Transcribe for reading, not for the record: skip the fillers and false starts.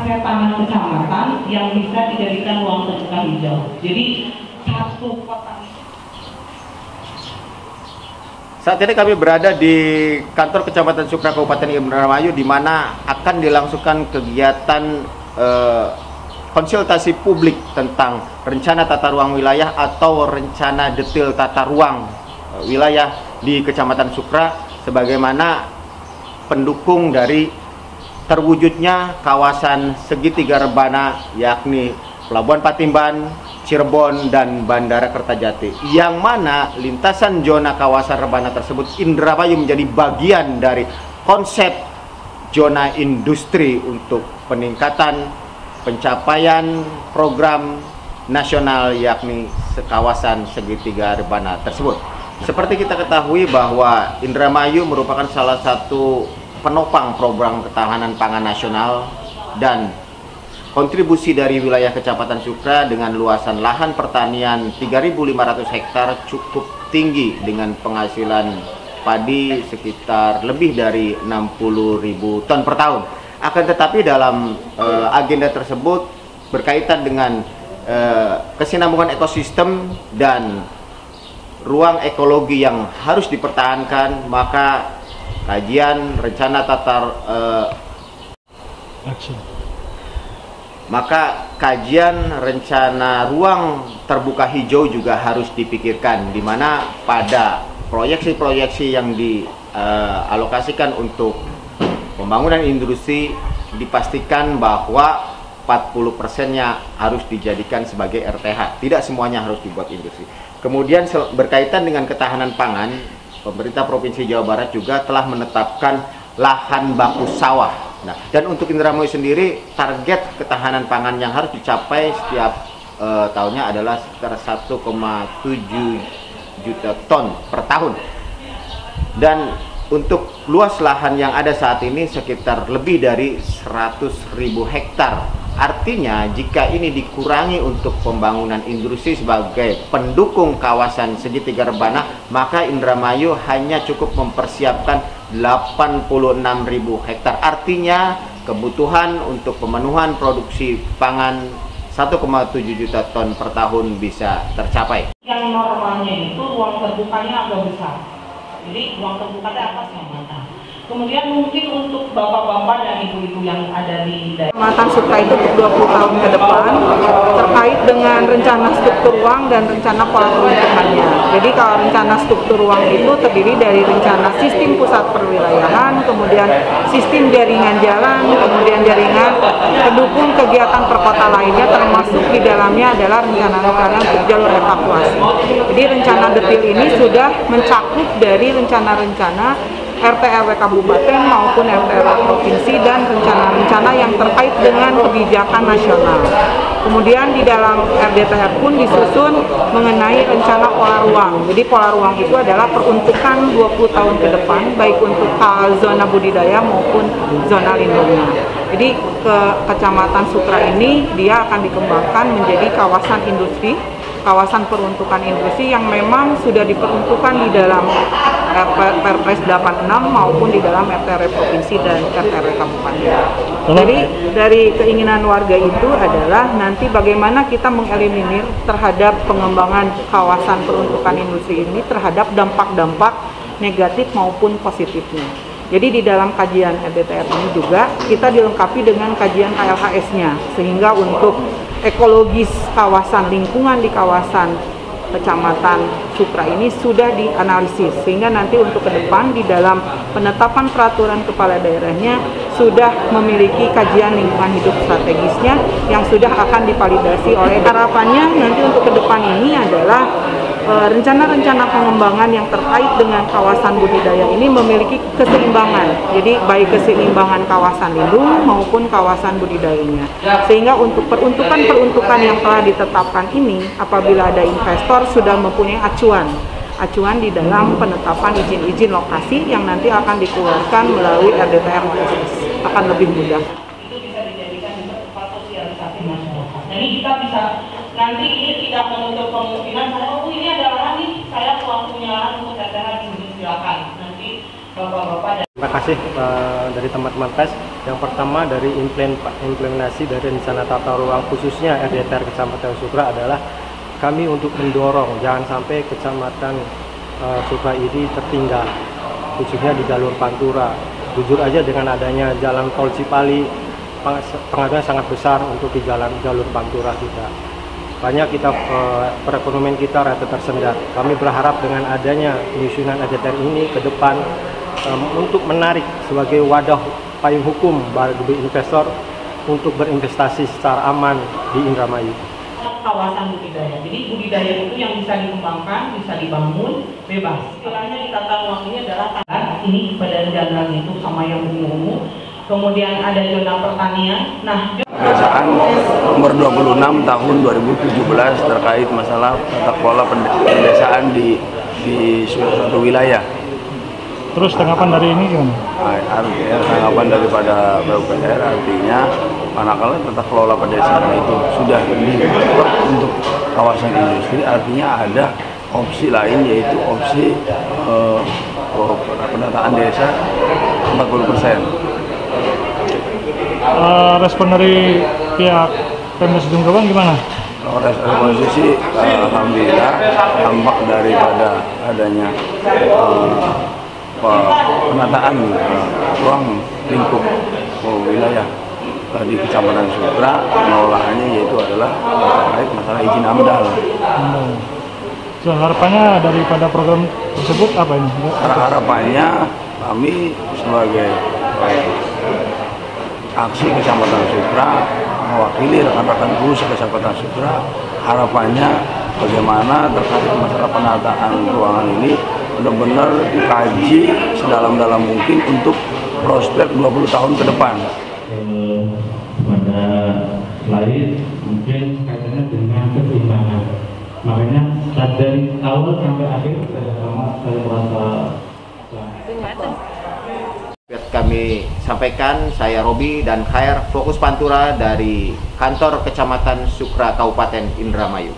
aset tanah kecamatan yang bisa dijadikan ruang terbuka hijau. Jadi satu kota. Saat ini kami berada di kantor Kecamatan Sukra Kabupaten Indramayu, di mana akan dilangsungkan kegiatan konsultasi publik tentang rencana tata ruang wilayah atau rencana detail tata ruang wilayah di Kecamatan Sukra, sebagaimana pendukung dari terwujudnya kawasan segitiga rebana, yakni Pelabuhan Patimban, Cirebon, dan Bandara Kertajati, yang mana lintasan zona kawasan rebana tersebut Indramayu menjadi bagian dari konsep zona industri untuk peningkatan pencapaian program nasional, yakni kawasan segitiga rebana tersebut. Seperti kita ketahui bahwa Indramayu merupakan salah satu penopang program ketahanan pangan nasional, dan kontribusi dari wilayah Kecamatan Sukra dengan luasan lahan pertanian 3.500 hektar cukup tinggi dengan penghasilan padi sekitar lebih dari 60.000 ton per tahun. Akan tetapi dalam agenda tersebut berkaitan dengan kesinambungan ekosistem dan ruang ekologi yang harus dipertahankan, maka kajian rencana kajian rencana ruang terbuka hijau juga harus dipikirkan, di mana pada proyeksi-proyeksi yang dialokasikan untuk pembangunan industri dipastikan bahwa 40%-nya harus dijadikan sebagai RTH, tidak semuanya harus dibuat industri. Kemudian berkaitan dengan ketahanan pangan, pemerintah Provinsi Jawa Barat juga telah menetapkan lahan baku sawah. Nah, dan untuk Indramayu sendiri, target ketahanan pangan yang harus dicapai setiap tahunnya adalah sekitar 1,7 juta ton per tahun. Dan untuk luas lahan yang ada saat ini sekitar lebih dari 100.000 hektar. Artinya, jika ini dikurangi untuk pembangunan industri sebagai pendukung kawasan segitiga rebana, maka Indramayu hanya cukup mempersiapkan 86.000 hektar. Artinya, kebutuhan untuk pemenuhan produksi pangan 1,7 juta ton per tahun bisa tercapai. Yang normalnya itu ruang terbukanya agak besar. Jadi ruang terbukanya atasnya mana? Kemudian mungkin untuk bapak-bapak dan ibu-ibu yang ada di daerah Kecamatan Sukra itu untuk 20 tahun ke depan terkait dengan rencana struktur ruang dan rencana pola peruntukannya. Jadi kalau rencana struktur ruang itu terdiri dari rencana sistem pusat perwilayahan, kemudian sistem jaringan jalan, kemudian jaringan pendukung kegiatan perkota lainnya, termasuk di dalamnya adalah rencana-rencana untuk jalur evakuasi. Jadi rencana detail ini sudah mencakup dari rencana-rencana RT/RW kabupaten maupun RT/RW provinsi dan rencana-rencana yang terkait dengan kebijakan nasional. Kemudian di dalam RDTR pun disusun mengenai rencana pola ruang. Jadi pola ruang itu adalah peruntukan 20 tahun ke depan, baik untuk zona budidaya maupun zona lindungnya. Jadi Kecamatan Sukra ini dia akan dikembangkan menjadi kawasan industri, kawasan peruntukan industri yang memang sudah diperuntukkan di dalam Perpres 86 maupun di dalam RT/RW provinsi dan RT/RW kabupaten. Jadi dari keinginan warga itu adalah nanti bagaimana kita mengeliminir terhadap pengembangan kawasan peruntukan industri ini terhadap dampak-dampak negatif maupun positifnya. Jadi di dalam kajian RDTR ini juga kita dilengkapi dengan kajian KLHS-nya, sehingga untuk ekologis kawasan lingkungan di kawasan Kecamatan Sukra ini sudah dianalisis, sehingga nanti untuk ke depan di dalam penetapan peraturan kepala daerahnya sudah memiliki kajian lingkungan hidup strategisnya yang sudah akan divalidasi oleh. Harapannya nanti untuk ke depan ini adalah rencana-rencana pengembangan yang terkait dengan kawasan budidaya ini memiliki keseimbangan. Jadi baik keseimbangan kawasan lindung maupun kawasan budidayanya. Sehingga untuk peruntukan-peruntukan yang telah ditetapkan ini, apabila ada investor sudah mempunyai acuan di dalam penetapan izin-izin lokasi yang nanti akan dikeluarkan melalui RDTR khusus, akan lebih mudah. Itu bisa dijadikan tempat sosialisasi masyarakat. Jadi kita bisa nanti ini tidak menutup kemungkinan oh ini ada lahan nih, saya punya lahan untuk daerah di sini, silakan nanti bapak-bapak Terima kasih dari teman-teman pers. Yang pertama dari implementasi dari rencana tata ruang khususnya RDTR Kecamatan Sukra adalah kami untuk mendorong jangan sampai Kecamatan Sukra ini tertinggal, khususnya di jalur Pantura. Jujur aja dengan adanya jalan tol Cipali, pengaruhnya sangat besar untuk di jalur Pantura kita. Banyak kita perekonomian kita rata tersendat. Kami berharap dengan adanya penyusunan RDTR ini ke depan untuk menarik sebagai wadah payung hukum bagi investor untuk berinvestasi secara aman di Indramayu. Kawasan budidaya, jadi budidaya itu yang bisa dikembangkan, bisa dibangun bebas. Istilahnya di tata ruang ini adalah ini badan jalan itu sama yang ungu-ungu. Kemudian ada zona pertanian. Nah, Kebiasaan nomor 26 tahun 2017 terkait masalah tata kelola pedesaan di suatu wilayah. Terus tanggapan dari ini gimana? Artinya tanggapan daripada PUPR artinya manakala tata kelola pedesaan itu sudah dibuat untuk kawasan industri, artinya ada opsi lain yaitu opsi penataan desa 40%. Respon dari pihak Pemda Sijung Gebang gimana? Respon sih alhamdulillah tampak daripada adanya penataan ruang lingkup wilayah di Kecamatan Sukra, pengelolaannya yaitu adalah terkait masalah izin AMDAL. So, harapannya daripada program tersebut apa ini? Harapannya kami sebagai aksi Kecamatan Sukra mewakili rekan-rekan buruh Kecamatan Sukra, harapannya bagaimana terkait masalah penataan ruangan ini benar-benar dikaji sedalam-dalam mungkin untuk prospek 20 tahun ke depan. Pada lain mungkin kaitannya dengan keseimbangan, makanya dari awal sampai akhir saya merasa kami sampaikan, saya Robi dan Khair, Fokus Pantura dari kantor Kecamatan Sukra Kabupaten Indramayu.